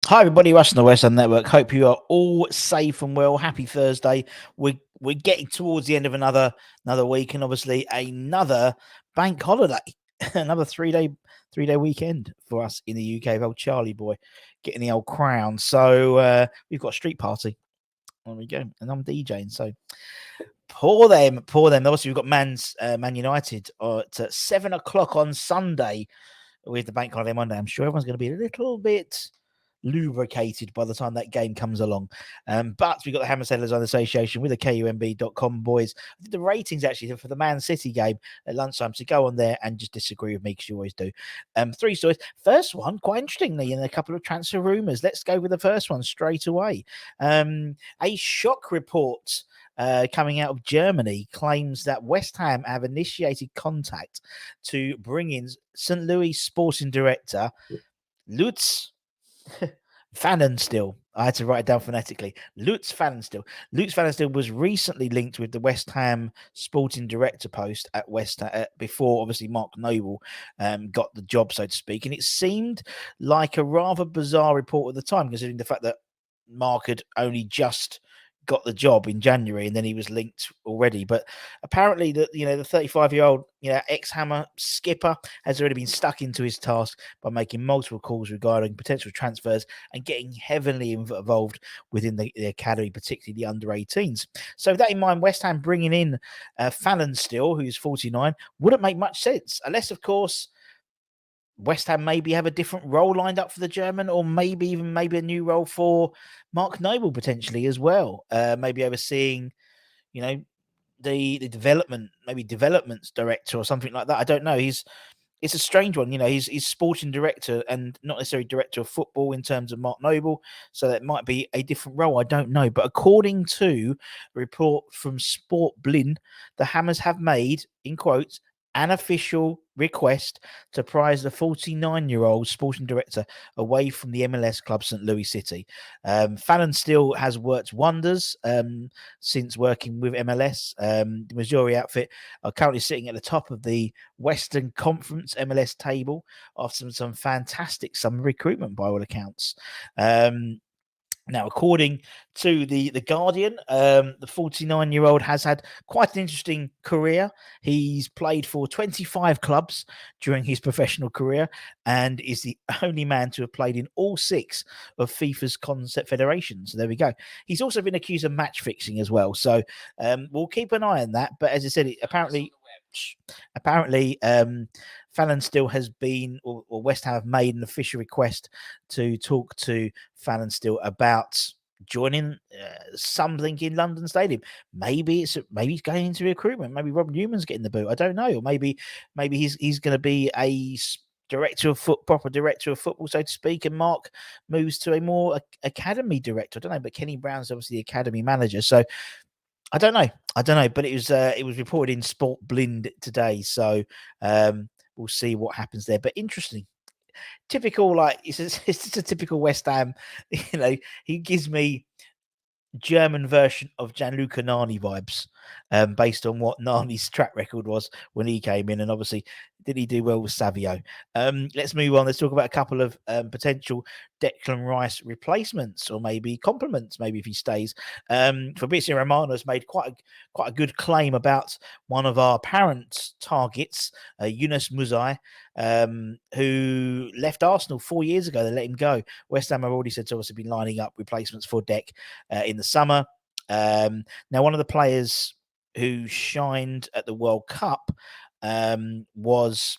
Hi, everybody. Russ on the West End Network. Hope you are all safe and well. Happy Thursday. We're getting towards the end of another week, and obviously another bank holiday, another three-day weekend for us in the UK. Old Charlie boy getting the old crown. So we've got a street party. There we go, and I'm DJing. So pour them. Obviously, we've got Man United at 7 o'clock on Sunday with the bank holiday Monday. I'm sure everyone's going to be a little bit lubricated by the time that game comes along. But we've got the Hammer Settlers Association with the KUMB.com boys. The ratings actually for the Man City game at lunchtime, so go on there and just disagree with me because you always do. 3 stories. First one, quite interestingly, in a couple of transfer rumours. Let's go with the first one straight away. A shock report coming out of Germany claims that West Ham have initiated contact to bring in St. Louis sporting director Lutz Pfannenstiel. I had to write it down phonetically. Lutz Pfannenstiel. Lutz Pfannenstiel was recently linked with the West Ham sporting director post at West Ham before, obviously, Mark Noble got the job, so to speak. And it seemed like a rather bizarre report at the time, considering the fact that Mark had only just got the job in January and then he was linked already. But apparently the 35-year-old ex-Hammer skipper has already been stuck into his task by making multiple calls regarding potential transfers and getting heavily involved within the academy, particularly the under-18s. So with that in mind, West Ham bringing in Pfannenstiel, who's 49, wouldn't make much sense unless, of course, West Ham maybe have a different role lined up for the German, or maybe a new role for Mark Noble potentially as well. Maybe overseeing, the development, maybe developments director or something like that. I don't know. It's a strange one. He's sporting director and not necessarily director of football in terms of Mark Noble. So that might be a different role. I don't know. But according to a report from Sport Blin, the Hammers have made, in quotes, an official request to prize the 49-year-old sporting director away from the MLS club St. Louis City. Pfannenstiel has worked wonders since working with MLS. The Missouri outfit are currently sitting at the top of the Western Conference MLS table after some fantastic summer recruitment by all accounts. Now, according to the Guardian, the 49-year-old has had quite an interesting career. He's played for 25 clubs during his professional career and is the only man to have played in all 6 of FIFA's concept federations. So there we go. He's also been accused of match fixing as well. So we'll keep an eye on that. But as I said, apparently, Pfannenstiel has been, or West Ham have made an official request to talk to Pfannenstiel about joining something in London Stadium. Maybe he's going into recruitment. Maybe Rob Newman's getting the boot. I don't know. Or maybe he's going to be a proper director of football, so to speak, and Mark moves to a more academy director. I don't know, but Kenny Brown's obviously the academy manager, so I don't know, but it was reported in Sport Blind today, so we'll see what happens there. But interesting, typical, it's a typical West Ham. He gives me German version of Gianluca Nani vibes, based on what Nani's track record was when he came in, and obviously did he do well with Savio. Let's move on. Let's talk about a couple of potential Declan Rice replacements, or maybe compliments, maybe if he stays. Fabrizio Romano has made quite a good claim about one of our apparent targets, Yunus Musai, who left Arsenal 4 years ago. They let him go. West Ham have already said to us have been lining up replacements for Dec in the summer. Now, one of the players who shined at the World Cup was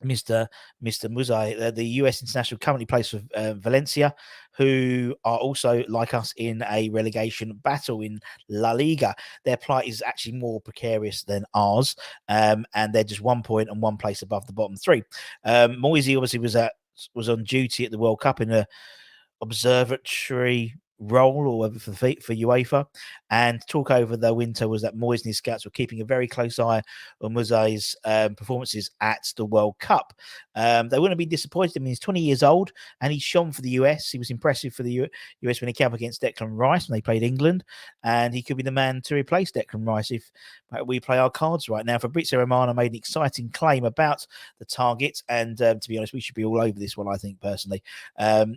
Mr. Musai, the US international, currently plays for Valencia, who are also, like us, in a relegation battle in La Liga. Their plight is actually more precarious than ours, and they're just 1 point and 1 place above the bottom 3. Moisey obviously was on duty at the World Cup in a observatory role or whether for UEFA. And talk over the winter was that Moyes and his scouts were keeping a very close eye on Muse's performances at the World Cup. They wouldn't be disappointed. I mean, he's 20 years old and he's shone for the US. He was impressive for the US when he came up against Declan Rice when they played England, and he could be the man to replace Declan Rice if we play our cards right. Now, Fabrizio Romano made an exciting claim about the target, and to be honest, we should be all over this one, I think, personally.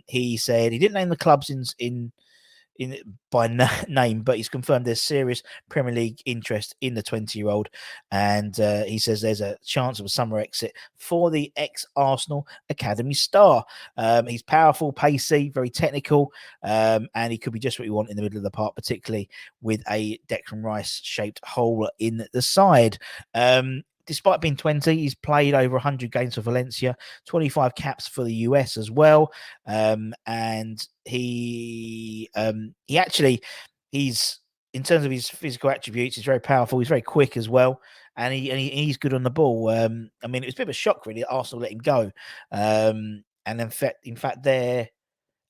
He said he didn't name the clubs in by name, but he's confirmed there's serious Premier League interest in the 20-year-old, and he says there's a chance of a summer exit for the ex-Arsenal academy star. He's powerful, pacey, very technical, and he could be just what you want in the middle of the park, particularly with a Declan Rice-shaped hole in the side. Despite being 20, he's played over 100 games for Valencia, 25 caps for the US as well. And he's in terms of his physical attributes, he's very powerful. He's very quick as well. And he's good on the ball. I mean, it was a bit of a shock, really, that Arsenal let him go. And in fact, their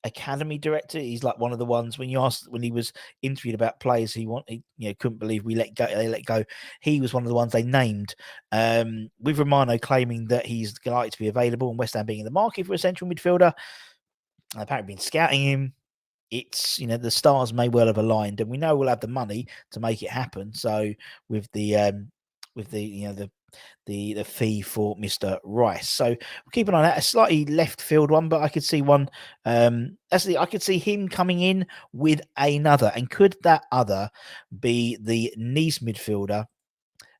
academy director, he's like one of the ones when he was interviewed about players he couldn't believe they let go. He was one of the ones they named, with Romano claiming that he's likely to be available and West Ham being in the market for a central midfielder. And apparently been scouting him. It's, the stars may well have aligned, and we know we'll have the money to make it happen. So with the fee for Mr. Rice. So we'll keep an eye on that. A slightly left field one, but I could see one. I could see him coming in with another. And could that other be the Nice midfielder,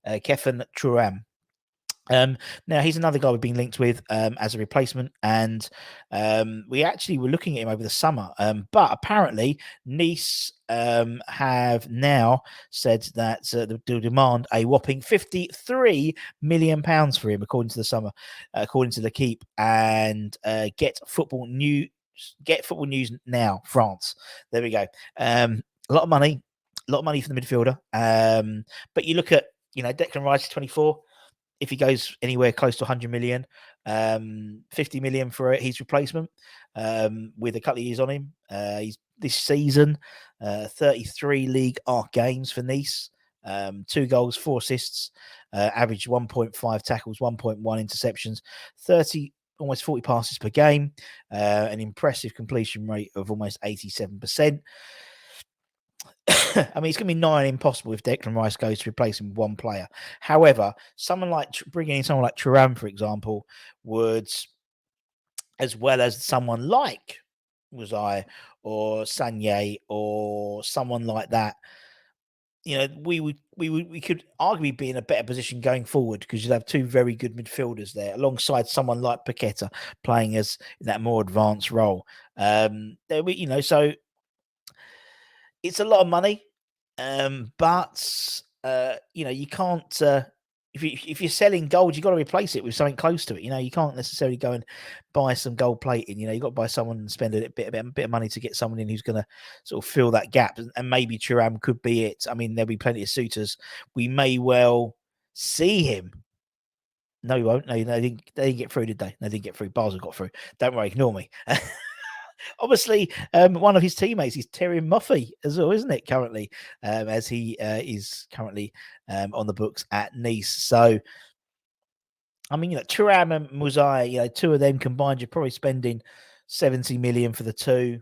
Kefren Thuram? Now he's another guy we've been linked with as a replacement, and we actually were looking at him over the summer, but apparently Nice have now said that they'll demand a whopping £53 million for him, according to the Keep, and get football news now, France. There we go. A lot of money for the midfielder, but you look at Declan Rice is 24. If he goes anywhere close to 100 million, 50 million for his replacement, with a couple of years on him. He's this season, 33 League Arc games for Nice, 2 goals, 4 assists, average 1.5 tackles, 1.1 interceptions, almost 40 passes per game, an impressive completion rate of almost 87%. I mean, it's going to be nigh impossible if Declan Rice goes to replace him with one player. However, bringing in someone like Thuram, for example, would, as well as someone like Muzai or Sanye or someone like that, we could arguably be in a better position going forward, because you'd have 2 very good midfielders there alongside someone like Paqueta playing as that more advanced role. So it's a lot of money, but you can't. If you're selling gold, you've got to replace it with something close to it. You can't necessarily go and buy some gold plating. You've got to buy someone and spend a bit of money to get someone in who's going to sort of fill that gap. And maybe Thuram could be it. I mean, there'll be plenty of suitors. We may well see him. No, we won't. No, they didn't get through, did they? They didn't get through. Basel got through. Don't worry, ignore me. Obviously, one of his teammates is Terry Muffy as well, isn't it? Currently, as he is currently on the books at Nice. So, I mean, Thuram and Muzai, 2 of them combined, you're probably spending 70 million for the 2.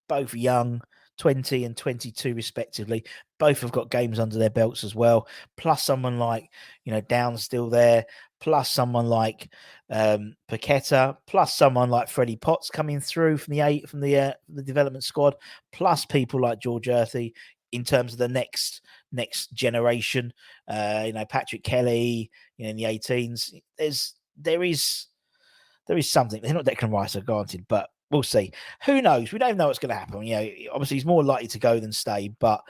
Both young, 20 and 22 respectively. Both have got games under their belts as well. Plus someone like, Down's still there. Plus someone like Paqueta. Plus someone like Freddie Potts coming through from the development squad. Plus people like George Earthy in terms of the next generation. Patrick Kelly, in the 18s. There is something. They're not Declan Rice, granted, but we'll see. Who knows? We don't know what's going to happen. Obviously he's more likely to go than stay, but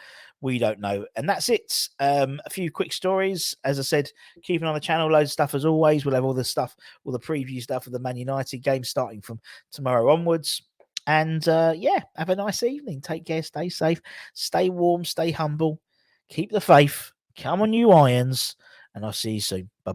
we don't know. And that's it. A few quick stories. As I said, keep an eye on the channel. Loads of stuff as always. We'll have all the preview stuff of the Man United game starting from tomorrow onwards. And have a nice evening. Take care. Stay safe. Stay warm. Stay humble. Keep the faith. Come on, you Irons. And I'll see you soon.